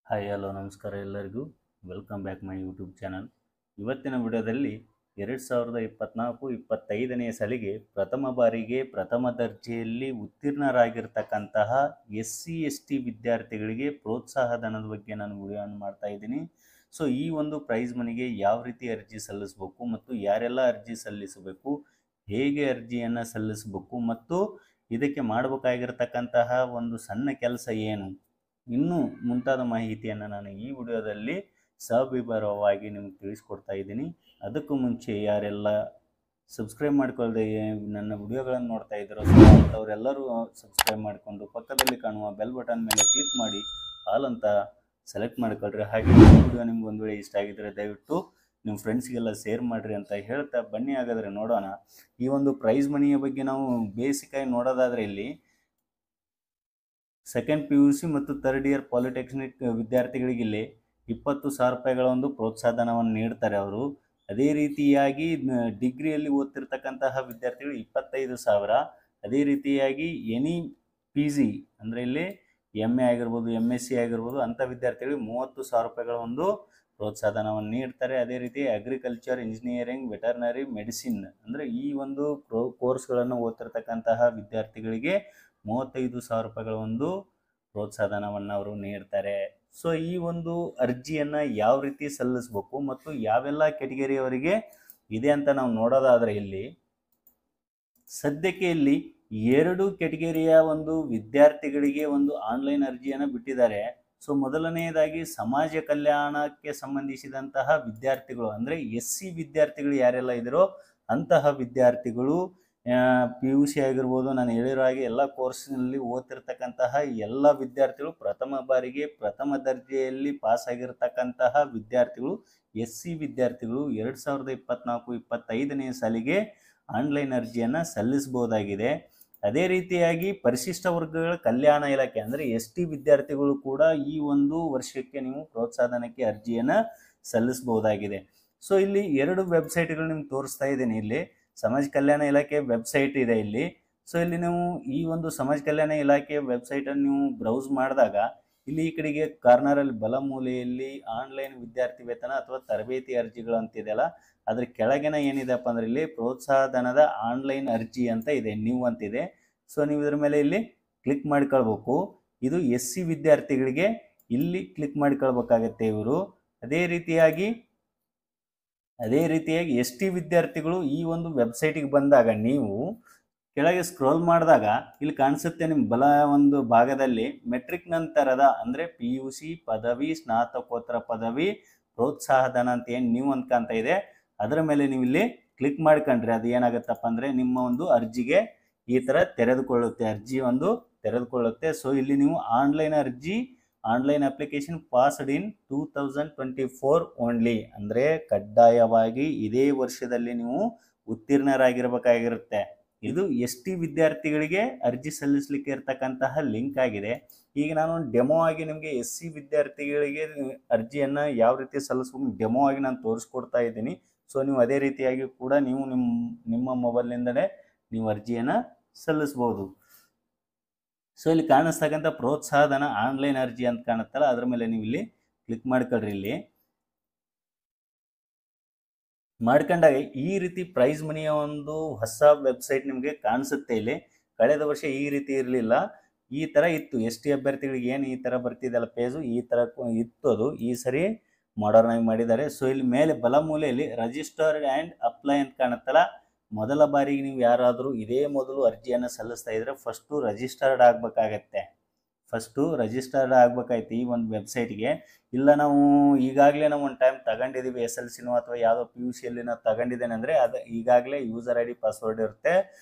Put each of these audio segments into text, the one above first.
Hi hello ನಮಸ್ಕಾರ ಎಲ್ಲರಿಗೂ. Welcome back my YouTube channel. ಇವತ್ತಿನ ವಿಡಿಯೋದಲ್ಲಿ 2024-25ನೇ ಸಾಲಿಗೆ ಪ್ರಥಮ ಬಾರಿಗೆ ಪ್ರಥಮ ದರ್ಜೆಯಲ್ಲಿ ಉತ್ತೀರ್ಣರಾಗಿರ್ತಕ್ಕಂತಹ SC/ST ವಿದ್ಯಾರ್ಥಿಗಳಿಗೆ ಪ್ರೋತ್ಸಾಹ ಧನದ ಬಗ್ಗೆ ನಾನು ವಿಡಿಯೋವನ್ನು ಮಾಡ್ತಾ ಇದ್ದೀನಿ. ಸೊ ಈ ಒಂದು ಪ್ರೈಸ್ ಮನಿಗೆ ಯಾವ ರೀತಿ ಅರ್ಜಿ ಸಲ್ಲಿಸಬೇಕು ಮತ್ತು ಯಾರೆಲ್ಲ ಅರ್ಜಿ ಸಲ್ಲಿಸಬೇಕು, ಹೇಗೆ ಅರ್ಜಿಯನ್ನು ಸಲ್ಲಿಸಬೇಕು ಮತ್ತು ಇದಕ್ಕೆ ಮಾಡಬೇಕಾಗಿರ್ತಕ್ಕಂತಹ ಒಂದು ಸಣ್ಣ ಕೆಲಸ ಏನು, ಇನ್ನೂ ಮುಂತಾದ ಮಾಹಿತಿಯನ್ನು ನಾನು ಈ ವಿಡಿಯೋದಲ್ಲಿ ಸವಿವರವಾಗಿ ನಿಮಗೆ ತಿಳಿಸ್ಕೊಡ್ತಾ ಇದ್ದೀನಿ. ಅದಕ್ಕೂ ಮುಂಚೆ ಯಾರೆಲ್ಲ ಸಬ್ಸ್ಕ್ರೈಬ್ ಮಾಡ್ಕೊಳ್ಳದೆ ನನ್ನ ವಿಡಿಯೋಗಳನ್ನು ನೋಡ್ತಾ ಇದ್ದೀರೋ ಅವರೆಲ್ಲರೂ ಸಬ್ಸ್ಕ್ರೈಬ್ ಮಾಡಿಕೊಂಡು ಪಕ್ಕದಲ್ಲಿ ಕಾಣುವ ಬೆಲ್ ಬಟನ್ ಮೇಲೆ ಕ್ಲಿಕ್ ಮಾಡಿ ಆಲ್ ಅಂತ ಸೆಲೆಕ್ಟ್ ಮಾಡ್ಕೊಳ್ರಿ. ಹಾಗೆ ಈ ವಿಡಿಯೋ ನಿಮ್ಗೆ ಒಂದು ವೇಳೆ ಇಷ್ಟ ಆಗಿದ್ರೆ ದಯವಿಟ್ಟು ನಿಮ್ಮ ಫ್ರೆಂಡ್ಸ್ಗೆಲ್ಲ ಶೇರ್ ಮಾಡಿರಿ ಅಂತ ಹೇಳ್ತಾ ಬನ್ನಿ ಹಾಗಾದರೆ ನೋಡೋಣ. ಈ ಒಂದು ಪ್ರೈಸ್ ಮನಿಯ ಬಗ್ಗೆ ನಾವು ಬೇಸಿಕಾಗಿ ನೋಡೋದಾದರೆ ಇಲ್ಲಿ ಸೆಕೆಂಡ್ PUC ಮತ್ತು ಥರ್ಡ್ ಇಯರ್ ಪಾಲಿಟೆಕ್ನಿಕ್ ವಿದ್ಯಾರ್ಥಿಗಳಿಗೆ ಇಲ್ಲಿ 20,000 ರೂಪಾಯಿಗಳ ಒಂದು ಪ್ರೋತ್ಸಾಹಧನವನ್ನು ನೀಡ್ತಾರೆ ಅವರು. ಅದೇ ರೀತಿಯಾಗಿ ಡಿಗ್ರಿಯಲ್ಲಿ ಓದ್ತಿರ್ತಕ್ಕಂತಹ ವಿದ್ಯಾರ್ಥಿಗಳು 25,000. ಅದೇ ರೀತಿಯಾಗಿ ಎನಿ PG ಅಂದರೆ ಇಲ್ಲಿ MA ಆಗಿರ್ಬೋದು, MSc ಆಗಿರ್ಬೋದು ಅಂಥ ವಿದ್ಯಾರ್ಥಿಗಳಿಗೆ 30,000 ರೂಪಾಯಿಗಳ ಒಂದು ಪ್ರೋತ್ಸಾಹಧನವನ್ನು ನೀಡ್ತಾರೆ. ಅದೇ ರೀತಿ ಅಗ್ರಿಕಲ್ಚರ್, ಇಂಜಿನಿಯರಿಂಗ್, ವೆಟರ್ನರಿ, ಮೆಡಿಸಿನ್ ಅಂದರೆ ಈ ಒಂದು ಕೋರ್ಸ್ಗಳನ್ನು ಓದ್ತಿರ್ತಕ್ಕಂತಹ ವಿದ್ಯಾರ್ಥಿಗಳಿಗೆ 35,000 ರೂಪಾಯಿಗಳ ಒಂದು ಪ್ರೋತ್ಸಾಹಧನವನ್ನು ಅವರು ನೀಡ್ತಾರೆ. ಸೊ ಈ ಒಂದು ಅರ್ಜಿಯನ್ನು ಯಾವ ರೀತಿ ಸಲ್ಲಿಸಬೇಕು ಮತ್ತು ಯಾವೆಲ್ಲ ಕೆಟಗರಿಯವರಿಗೆ ಇದೆ ಅಂತ ನಾವು ನೋಡೋದಾದರೆ ಇಲ್ಲಿ ಸದ್ಯಕ್ಕೆ ಇಲ್ಲಿ 2 ಕೆಟಗರಿಯ ಒಂದು ವಿದ್ಯಾರ್ಥಿಗಳಿಗೆ ಒಂದು ಆನ್ಲೈನ್ ಅರ್ಜಿಯನ್ನು ಬಿಟ್ಟಿದ್ದಾರೆ. ಸೊ ಮೊದಲನೆಯದಾಗಿ ಸಮಾಜ ಕಲ್ಯಾಣಕ್ಕೆ ಸಂಬಂಧಿಸಿದಂತಹ ವಿದ್ಯಾರ್ಥಿಗಳು ಅಂದರೆ SC ವಿದ್ಯಾರ್ಥಿಗಳು ಯಾರೆಲ್ಲ ಇದ್ರೋ ಅಂತಹ ವಿದ್ಯಾರ್ಥಿಗಳು PUC ಆಗಿರ್ಬೋದು, ನಾನು ಹೇಳಿರೋ ಹಾಗೆ ಎಲ್ಲ ಕೋರ್ಸ್ನಲ್ಲಿ ಓದ್ತಿರ್ತಕ್ಕಂತಹ ಎಲ್ಲ ವಿದ್ಯಾರ್ಥಿಗಳು ಪ್ರಥಮ ಬಾರಿಗೆ ಪ್ರಥಮ ದರ್ಜೆಯಲ್ಲಿ ಪಾಸ್ ಆಗಿರ್ತಕ್ಕಂತಹ ವಿದ್ಯಾರ್ಥಿಗಳು SC ವಿದ್ಯಾರ್ಥಿಗಳು 2024-25ನೇ ಸಾಲಿಗೆ ಆನ್ಲೈನ್ ಅರ್ಜಿಯನ್ನು ಸಲ್ಲಿಸಬಹುದಾಗಿದೆ. ಅದೇ ರೀತಿಯಾಗಿ ಪರಿಶಿಷ್ಟ ವರ್ಗಗಳ ಕಲ್ಯಾಣ ಇಲಾಖೆ ಅಂದರೆ ST ವಿದ್ಯಾರ್ಥಿಗಳು ಕೂಡ ಈ ಒಂದು ವರ್ಷಕ್ಕೆ ನೀವು ಪ್ರೋತ್ಸಾಹಧನಕ್ಕೆ ಅರ್ಜಿಯನ್ನು ಸಲ್ಲಿಸಬಹುದಾಗಿದೆ. ಸೊ ಇಲ್ಲಿ 2 ವೆಬ್ಸೈಟ್ಗಳು ನಿಮ್ಗೆ ತೋರಿಸ್ತಾ ಇದ್ದೀನಿ. ಇಲ್ಲಿ ಸಮಾಜ ಕಲ್ಯಾಣ ಇಲಾಖೆ ವೆಬ್ಸೈಟ್ ಇದೆ ಇಲ್ಲಿ. ಸೊ ಇಲ್ಲಿ ನೀವು ಈ ಒಂದು ಸಮಾಜ ಕಲ್ಯಾಣ ಇಲಾಖೆ ವೆಬ್ಸೈಟನ್ನು ನೀವು ಬ್ರೌಸ್ ಮಾಡಿದಾಗ ಇಲ್ಲಿ ಈ ಕಡೆಗೆ ಕಾರ್ನರಲ್ಲಿ ಬಲ ಮೂಲೆಯಲ್ಲಿ ಆನ್ಲೈನ್ ವಿದ್ಯಾರ್ಥಿ ವೇತನ ಅಥವಾ ತರಬೇತಿ ಅರ್ಜಿಗಳು ಅಂತಿದೆಯಲ್ಲ, ಅದ್ರ ಕೆಳಗಿನ ಏನಿದೆಪ್ಪ ಅಂದ್ರೆ ಇಲ್ಲಿ ಪ್ರೋತ್ಸಾಹಧನದ ಆನ್ಲೈನ್ ಅರ್ಜಿ ಅಂತ ಇದೆ, ನ್ಯೂ ಅಂತಿದೆ. ಸೊ ನೀವು ಇದ್ರ ಮೇಲೆ ಇಲ್ಲಿ ಕ್ಲಿಕ್ ಮಾಡ್ಕೊಳ್ಬೇಕು. ಇದು SC ವಿದ್ಯಾರ್ಥಿಗಳಿಗೆ ಇಲ್ಲಿ ಕ್ಲಿಕ್ ಮಾಡ್ಕೊಳ್ಬೇಕಾಗತ್ತೆ ಇವರು. ಅದೇ ರೀತಿಯಾಗಿ ST ವಿದ್ಯಾರ್ಥಿಗಳು ಈ ಒಂದು ವೆಬ್ಸೈಟಿಗೆ ಬಂದಾಗ ನೀವು ಕೆಳಗೆ ಸ್ಕ್ರೋಲ್ ಮಾಡಿದಾಗ ಇಲ್ಲಿ ಕಾಣಿಸುತ್ತೆ ನಿಮ್ಮ ಬಲ ಒಂದು ಭಾಗದಲ್ಲಿ ಮೆಟ್ರಿಕ್ ನಂತರದ ಅಂದರೆ PUC ಪದವಿ, ಸ್ನಾತಕೋತ್ತರ ಪದವಿ ಪ್ರೋತ್ಸಾಹಧನ ಅಂತ ಏನು ನೀವು ಅನ್ಕೊಂತ ಇದೆ ಅದರ ಮೇಲೆ ನೀವು ಇಲ್ಲಿ ಕ್ಲಿಕ್ ಮಾಡ್ಕೊಂಡ್ರೆ ಅದು ಏನಾಗುತ್ತಪ್ಪ ಅಂದರೆ ನಿಮ್ಮ ಒಂದು ಅರ್ಜಿಗೆ ಈ ಥರ ಅರ್ಜಿ ಒಂದು ತೆರೆದುಕೊಳ್ಳುತ್ತೆ. ಸೊ ಇಲ್ಲಿ ನೀವು online application passed in 2024 only ಅಂದರೆ ಕಡ್ಡಾಯವಾಗಿ ಇದೇ ವರ್ಷದಲ್ಲಿ ನೀವು ಉತ್ತೀರ್ಣರಾಗಿರಬೇಕಾಗಿರುತ್ತೆ. ಇದು ST ವಿದ್ಯಾರ್ಥಿಗಳಿಗೆ ಅರ್ಜಿ ಸಲ್ಲಿಸಲಿಕ್ಕೆ ಇರತಕ್ಕಂತಹ ಲಿಂಕ್ ಆಗಿದೆ. ಈಗ ನಾನು ಡೆಮೋ ಆಗಿ ನಿಮಗೆ SC ವಿದ್ಯಾರ್ಥಿಗಳಿಗೆ ಅರ್ಜಿಯನ್ನು ಯಾವ ರೀತಿ ಸಲ್ಲಿಸ್ಬೇಕು ಡೆಮೋ ಆಗಿ ನಾನು ತೋರಿಸ್ಕೊಡ್ತಾ ಇದ್ದೀನಿ. ಸೊ ನೀವು ಅದೇ ರೀತಿಯಾಗಿ ಕೂಡ ನೀವು ನಿಮ್ಮ ಮೊಬೈಲ್ನಿಂದಲೇ ನೀವು ಅರ್ಜಿಯನ್ನು ಸಲ್ಲಿಸ್ಬೋದು. ಸೊ ಇಲ್ಲಿ ಕಾಣಿಸ್ತಕ್ಕಂಥ ಪ್ರೋತ್ಸಾಹಧನ ಆನ್ಲೈನ್ ಅರ್ಜಿ ಅಂತ ಕಾಣುತ್ತಲ್ಲ ಅದ್ರ ಮೇಲೆ ನೀವು ಇಲ್ಲಿ ಕ್ಲಿಕ್ ಮಾಡ್ಕೊಳ್ರಿ. ಇಲ್ಲಿ ಮಾಡ್ಕೊಂಡಾಗ ಈ ರೀತಿ ಪ್ರೈಸ್ ಮನಿಯ ಒಂದು ಹೊಸ ವೆಬ್ಸೈಟ್ ನಿಮಗೆ ಕಾಣಿಸುತ್ತೆ. ಇಲ್ಲಿ ಕಳೆದ ವರ್ಷ ಈ ರೀತಿ ಇರಲಿಲ್ಲ, ಈ ಥರ ಇತ್ತು. ST ಅಭ್ಯರ್ಥಿಗಳಿಗೆ ಏನು ಈ ಥರ ಬರ್ತಿದ್ದಲ್ಲ ಪೇಜು ಈ ಥರ ಇತ್ತು, ಅದು ಈ ಸರಿ ಮಾಡರ್ನ್ ಆಗಿ ಮಾಡಿದ್ದಾರೆ. ಸೊ ಇಲ್ಲಿ ಮೇಲೆ ಬಲ ಮೂಲೆಯಲ್ಲಿ ರಿಜಿಸ್ಟರ್ಡ್ ಆ್ಯಂಡ್ ಅಪ್ಲೈ ಅಂತ ಕಾಣುತ್ತಲ್ಲ, ಮೊದಲ ಬಾರಿಗೆ ನೀವು ಯಾರಾದರೂ ಇದೇ ಮೊದಲು ಅರ್ಜಿಯನ್ನು ಸಲ್ಲಿಸ್ತಾ ಇದ್ರೆ ಫಸ್ಟು ರಿಜಿಸ್ಟರ್ಡ್ ಆಗಬೇಕಾಗತ್ತೆ. ಈ ಒಂದು ವೆಬ್ಸೈಟ್ಗೆ. ಇಲ್ಲ ನಾವು ಈಗಾಗಲೇ ನಾವು ಒಂದು ಟೈಮ್ ತಗೊಂಡಿದ್ದೀವಿ SLCನೋ ಅಥವಾ ಯಾವುದೋ PUCಯಲ್ಲಿ ನಾವು ತಗೊಂಡಿದ್ದೇನೆ ಅಂದರೆ ಅದು ಈಗಾಗಲೇ ಯೂಸರ್ ID ಪಾಸ್ವರ್ಡ್ ಇರುತ್ತೆ,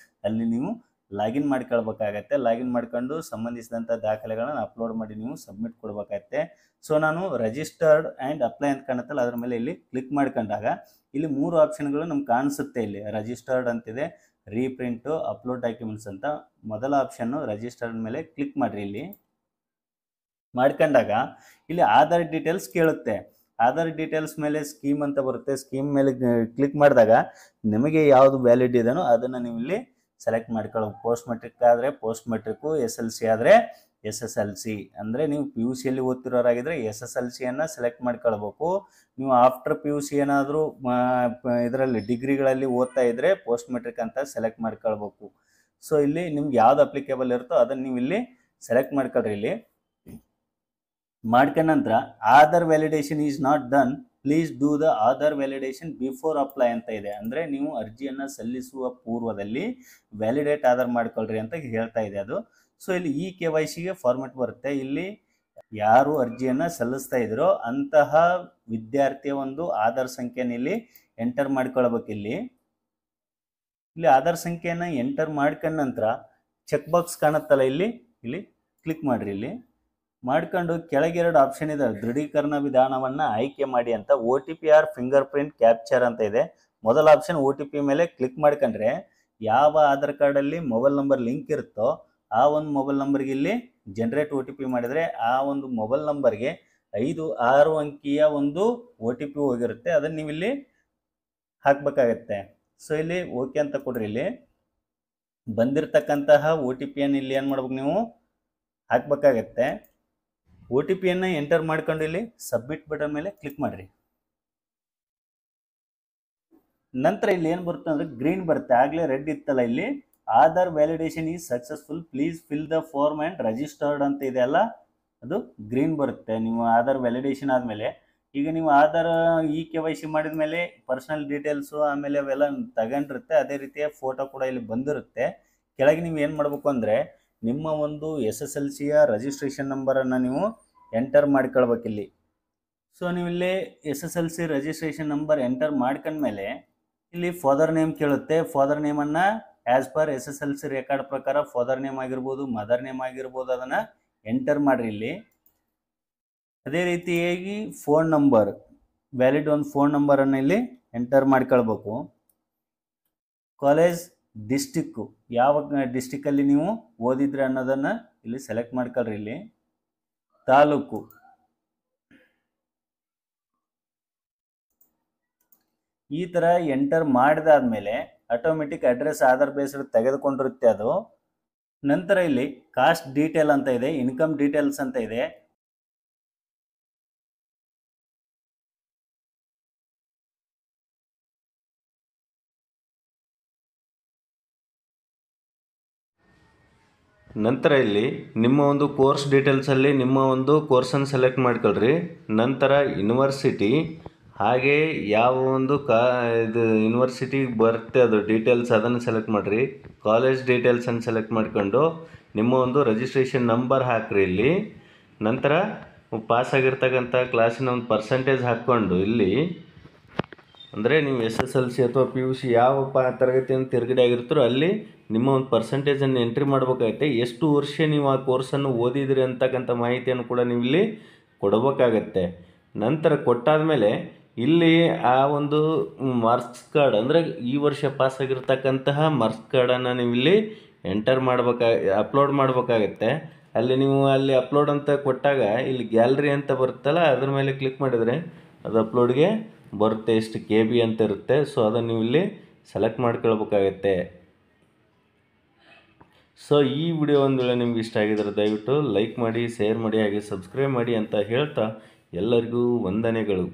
ಅಲ್ಲಿ ನೀವು ಲಾಗಿನ್ ಮಾಡ್ಕೊಳ್ಬೇಕಾಗತ್ತೆ. ಲಾಗಿನ್ ಮಾಡ್ಕೊಂಡು ಸಂಬಂಧಿಸಿದಂಥ ದಾಖಲೆಗಳನ್ನು ಅಪ್ಲೋಡ್ ಮಾಡಿ ನೀವು ಸಬ್ಮಿಟ್ ಕೊಡಬೇಕಾಗತ್ತೆ. ಸೊ ನಾನು ರಿಜಿಸ್ಟರ್ಡ್ ಆ್ಯಂಡ್ ಅಪ್ಲೈ ಅಂತ ಕಾಣುತ್ತಲ್ಲ ಅದ್ರ ಮೇಲೆ ಇಲ್ಲಿ ಕ್ಲಿಕ್ ಮಾಡ್ಕೊಂಡಾಗ ಇಲ್ಲಿ 3 ಆಪ್ಷನ್ಗಳು ನಮ್ಗೆ ಕಾಣಿಸುತ್ತೆ. ಇಲ್ಲಿ ರಿಜಿಸ್ಟರ್ಡ್ ಅಂತಿದೆ, ರೀಪ್ರಿಂಟು, ಅಪ್ಲೋಡ್ ಡಾಕ್ಯುಮೆಂಟ್ಸ್ ಅಂತ. ಮೊದಲ ಆಪ್ಷನ್ನು ರಿಜಿಸ್ಟರ್ಡ್ ಮೇಲೆ ಕ್ಲಿಕ್ ಮಾಡಿರಿ. ಇಲ್ಲಿ ಮಾಡ್ಕೊಂಡಾಗ ಇಲ್ಲಿ ಆಧಾರ್ ಡೀಟೇಲ್ಸ್ ಕೇಳುತ್ತೆ. ಆಧಾರ್ ಡೀಟೇಲ್ಸ್ ಮೇಲೆ ಸ್ಕೀಮ್ ಅಂತ ಬರುತ್ತೆ. ಸ್ಕೀಮ್ ಮೇಲೆ ಕ್ಲಿಕ್ ಮಾಡಿದಾಗ ನಿಮಗೆ ಯಾವುದು ವ್ಯಾಲಿಡ್ ಇದೆನೋ ಅದನ್ನು ನೀವು ಇಲ್ಲಿ ಸೆಲೆಕ್ಟ್ ಮಾಡ್ಕೊಳ್ಳೋದು. ಪೋಸ್ಟ್ ಮೆಟ್ರಿಕ್ ಆದರೆ ಪೋಸ್ಟ್ ಮೆಟ್ರಿಕ್ಕು, SLC ಆದರೆ SSLC ಅಂದರೆ ನೀವು PUC ಯಲ್ಲಿ ಓದ್ತಿರೋರಾಗಿದ್ದರೆ SSLCಯನ್ನು ಸೆಲೆಕ್ಟ್ ಮಾಡ್ಕೊಳ್ಬೇಕು. ನೀವು ಆಫ್ಟರ್ PUC ಏನಾದರೂ ಇದರಲ್ಲಿ ಡಿಗ್ರಿಗಳಲ್ಲಿ ಓದ್ತಾ ಇದ್ದರೆ ಪೋಸ್ಟ್ ಮೆಟ್ರಿಕ್ ಅಂತ ಸೆಲೆಕ್ಟ್ ಮಾಡ್ಕೊಳ್ಬೇಕು. ಸೊ ಇಲ್ಲಿ ನಿಮ್ಗೆ ಯಾವ್ದು ಅಪ್ಲಿಕೇಬಲ್ ಇರುತ್ತೋ ಅದನ್ನು ನೀವು ಇಲ್ಲಿ ಸೆಲೆಕ್ಟ್ ಮಾಡ್ಕೊಳ್ರಿ. ಇಲ್ಲಿ ಮಾಡ್ಕೊಂಡ ನಂತರ Aadhaar validation is not done, please do the Aadhaar validation before apply ಅಂತ ಇದೆ. ಅಂದರೆ ನೀವು ಅರ್ಜಿಯನ್ನು ಸಲ್ಲಿಸುವ ಪೂರ್ವದಲ್ಲಿ ವ್ಯಾಲಿಡೇಟ್ ಆಧಾರ್ ಮಾಡ್ಕೊಳ್ರಿ ಅಂತ ಹೇಳ್ತಾ ಇದೆ ಅದು. ಸೊ ಇಲ್ಲಿ KYCಗೆ ಫಾರ್ಮೆಟ್ ಬರುತ್ತೆ. ಇಲ್ಲಿ ಯಾರು ಅರ್ಜಿಯನ್ನು ಸಲ್ಲಿಸ್ತಾ ಇದ್ರೋ ಅಂತಹ ವಿದ್ಯಾರ್ಥಿಯ ಒಂದು ಆಧಾರ್ ಸಂಖ್ಯೆನ ಇಲ್ಲಿ ಎಂಟರ್ ಮಾಡ್ಕೊಳ್ಬೇಕು. ಇಲ್ಲಿ ಆಧಾರ್ ಸಂಖ್ಯೆಯನ್ನು ಎಂಟರ್ ಮಾಡ್ಕೊಂಡ ನಂತರ ಚೆಕ್ ಬಾಕ್ಸ್ ಕಾಣುತ್ತಲ್ಲ, ಇಲ್ಲಿ ಕ್ಲಿಕ್ ಮಾಡ್ರಿ. ಇಲ್ಲಿ ಮಾಡ್ಕೊಂಡು ಕೆಳಗೆ 2 ಆಪ್ಷನ್ ಇದೆ, ದೃಢೀಕರಣ ವಿಧಾನವನ್ನು ಆಯ್ಕೆ ಮಾಡಿ ಅಂತ. OTP or fingerprint capture ಅಂತ ಇದೆ. ಮೊದಲ ಆಪ್ಷನ್ OTP ಮೇಲೆ ಕ್ಲಿಕ್ ಮಾಡ್ಕೊಂಡ್ರೆ ಯಾವ ಆಧಾರ್ ಕಾರ್ಡಲ್ಲಿ ಮೊಬೈಲ್ ನಂಬರ್ ಲಿಂಕ್ ಇರುತ್ತೋ ಆ ಒಂದು ಮೊಬೈಲ್ ನಂಬರ್ಗೆ ಇಲ್ಲಿ ಜನರೇಟ್ OTP ಮಾಡಿದರೆ ಆ ಒಂದು ಮೊಬೈಲ್ ನಂಬರ್ಗೆ 5-6 ಅಂಕಿಯ ಒಂದು OTP ಹೋಗಿರುತ್ತೆ. ಅದನ್ನು ನೀವು ಇಲ್ಲಿ ಹಾಕಬೇಕಾಗತ್ತೆ. ಸೊ ಇಲ್ಲಿ ಓಕೆ ಅಂತ ಕೊಡ್ರಿ. ಇಲ್ಲಿ ಬಂದಿರತಕ್ಕಂತಹ OTPಯನ್ನು ಇಲ್ಲಿ ಏನು ಮಾಡ್ಬೇಕು, ನೀವು ಹಾಕಬೇಕಾಗತ್ತೆ. OTPಯನ್ನು ಎಂಟರ್ ಮಾಡ್ಕೊಂಡು ಇಲ್ಲಿ ಸಬ್ಮಿಟ್ ಬಟನ್ ಮೇಲೆ ಕ್ಲಿಕ್ ಮಾಡಿರಿ. ನಂತರ ಇಲ್ಲಿ ಏನು ಬರುತ್ತೆ ಅಂದರೆ ಗ್ರೀನ್ ಬರುತ್ತೆ. ಆಗಲೇ ರೆಡ್ ಇತ್ತಲ್ಲ, ಇಲ್ಲಿ Aadhaar validation is successful, please fill the form and registered ಅಂತ ಇದೆ ಅಲ್ಲ, ಅದು ಗ್ರೀನ್ ಬರುತ್ತೆ. ನೀವು ಆಧಾರ್ ವ್ಯಾಲಿಡೇಷನ್ ಆದಮೇಲೆ ಈಗ ನೀವು ಆಧಾರ್ KYC ಮಾಡಿದ ಮೇಲೆ ಪರ್ಸನಲ್ ಡೀಟೇಲ್ಸು ಆಮೇಲೆ ಅವೆಲ್ಲ ತಗೊಂಡಿರುತ್ತೆ. ಅದೇ ರೀತಿಯ ಫೋಟೋ ಕೂಡ ಇಲ್ಲಿ ಬಂದಿರುತ್ತೆ. ಕೆಳಗೆ ನೀವು ಏನು ಮಾಡಬೇಕು ಅಂದರೆ ನಿಮ್ಮ ಒಂದು SSLCಯ ರಿಜಿಸ್ಟ್ರೇಷನ್ ನಂಬರನ್ನು ನೀವು ಎಂಟರ್ ಮಾಡ್ಕೊಳ್ಬೇಕಿಲ್ಲಿ. ಸೊ ನೀವು ಇಲ್ಲಿ SSLC ರಿಜಿಸ್ಟ್ರೇಷನ್ ನಂಬರ್ ಎಂಟರ್ ಮಾಡ್ಕೊಂಡ್ಮೇಲೆ ಇಲ್ಲಿ ಫಾದರ್ ನೇಮ್ ಕೇಳುತ್ತೆ. ಫಾದರ್ ನೇಮನ್ನು ಆ್ಯಸ್ ಪರ್ SSLC ರೆಕಾರ್ಡ್ ಪ್ರಕಾರ ಫಾದರ್ ನೇಮ್ ಆಗಿರ್ಬೋದು, ಮದರ್ ನೇಮ್ ಆಗಿರ್ಬೋದು, ಅದನ್ನು ಎಂಟರ್ ಮಾಡಿರಿ. ಇಲ್ಲಿ ಅದೇ ರೀತಿಯಾಗಿ ಫೋನ್ ನಂಬರ್, ವ್ಯಾಲಿಡ್ ಒಂದು ಫೋನ್ ನಂಬರನ್ನು ಇಲ್ಲಿ ಎಂಟರ್ ಮಾಡ್ಕೊಳ್ಬೇಕು. ಕಾಲೇಜ್, ಡಿಸ್ಟಿಕ್ಕು, ಯಾವ ಡಿಸ್ಟಿಕ್ಕಲ್ಲಿ ನೀವು ಓದಿದ್ರಿ ಅನ್ನೋದನ್ನು ಇಲ್ಲಿ ಸೆಲೆಕ್ಟ್ ಮಾಡ್ಕೊಳ್ರಿ. ಇಲ್ಲಿ ತಾಲೂಕು, ಈ ಥರ ಎಂಟರ್ ಮಾಡಿದಾದ್ಮೇಲೆ ಆಟೋಮೆಟಿಕ್ ಅಡ್ರೆಸ್ ಆಧಾರ್ ಬೇಸ್ಡ್ ತೆಗೆದುಕೊಂಡಿರುತ್ತೆ ಅದು. ನಂತರ ಇಲ್ಲಿ ಕಾಸ್ಟ್ ಡೀಟೇಲ್ ಅಂತ ಇದೆ, ಇನ್ಕಮ್ ಡೀಟೇಲ್ಸ್ ಅಂತ ಇದೆ. ನಂತರ ಇಲ್ಲಿ ನಿಮ್ಮ ಒಂದು ಕೋರ್ಸ್ ಡೀಟೇಲ್ಸಲ್ಲಿ ನಿಮ್ಮ ಒಂದು ಕೋರ್ಸನ್ನು ಸೆಲೆಕ್ಟ್ ಮಾಡ್ಕೊಳ್ರಿ. ನಂತರ ಯೂನಿವರ್ಸಿಟಿ, ಹಾಗೆ ಯಾವ ಒಂದು ಇದು ಯೂನಿವರ್ಸಿಟಿ ಬರುತ್ತೆ ಅದು ಡೀಟೇಲ್ಸ್ ಅದನ್ನು ಸೆಲೆಕ್ಟ್ ಮಾಡಿರಿ. ಕಾಲೇಜ್ ಡೀಟೇಲ್ಸನ್ನು ಸೆಲೆಕ್ಟ್ ಮಾಡ್ಕೊಂಡು ನಿಮ್ಮ ಒಂದು ರಿಜಿಸ್ಟ್ರೇಷನ್ ನಂಬರ್ ಹಾಕ್ರಿ ಇಲ್ಲಿ. ನಂತರ ಪಾಸ್ ಆಗಿರ್ತಕ್ಕಂಥ ಕ್ಲಾಸಿನ ಒಂದು ಪರ್ಸೆಂಟೇಜ್ ಹಾಕ್ಕೊಂಡು ಇಲ್ಲಿ, ಅಂದರೆ ನೀವು SSLC ಅಥವಾ PUC ಯಾವ ತರಗತಿಯನ್ನು ತಿರುಗಡೆ ಆಗಿರ್ತಾರೋ ಅಲ್ಲಿ ನಿಮ್ಮ ಒಂದು ಪರ್ಸೆಂಟೇಜನ್ನು ಎಂಟ್ರಿ ಮಾಡಬೇಕಾಗತ್ತೆ. ಎಷ್ಟು ವರ್ಷ ನೀವು ಆ ಕೋರ್ಸನ್ನು ಓದಿದ್ರಿ ಅಂತಕ್ಕಂಥ ಮಾಹಿತಿಯನ್ನು ಕೂಡ ನೀವು ಇಲ್ಲಿ ಕೊಡಬೇಕಾಗತ್ತೆ. ನಂತರ ಕೊಟ್ಟಾದಮೇಲೆ ಇಲ್ಲಿ ಆ ಒಂದು ಮಾರ್ಕ್ಸ್ ಕಾರ್ಡ್, ಅಂದರೆ ಈ ವರ್ಷ ಪಾಸ್ ಆಗಿರ್ತಕ್ಕಂತಹ ಮಾರ್ಕ್ಸ್ ಕಾರ್ಡನ್ನು ನೀವು ಇಲ್ಲಿ ಎಂಟರ್ ಅಪ್ಲೋಡ್ ಮಾಡಬೇಕಾಗತ್ತೆ. ಅಲ್ಲಿ ಅಪ್ಲೋಡ್ ಅಂತ ಕೊಟ್ಟಾಗ ಇಲ್ಲಿ ಗ್ಯಾಲರಿ ಅಂತ ಬರುತ್ತಲ್ಲ, ಅದ್ರ ಮೇಲೆ ಕ್ಲಿಕ್ ಮಾಡಿದರೆ ಅದು ಅಪ್ಲೋಡ್ಗೆ ಬರುತ್ತೆ. ಎಷ್ಟು KB ಅಂತ ಇರುತ್ತೆ. ಸೊ ಅದನ್ನು ನೀವು ಇಲ್ಲಿ ಸೆಲೆಕ್ಟ್ ಮಾಡ್ಕೊಳ್ಬೇಕಾಗತ್ತೆ. ಸೊ ಈ ವಿಡಿಯೋ ಒಂದು ವೇಳೆ ನಿಮ್ಗೆ ಇಷ್ಟ ಆಗಿದ್ರೆ ದಯವಿಟ್ಟು ಲೈಕ್ ಮಾಡಿ, ಶೇರ್ ಮಾಡಿ, ಹಾಗೆ ಸಬ್ಸ್ಕ್ರೈಬ್ ಮಾಡಿ ಅಂತ ಹೇಳ್ತಾ ಎಲ್ಲರಿಗೂ ವಂದನೆಗಳು.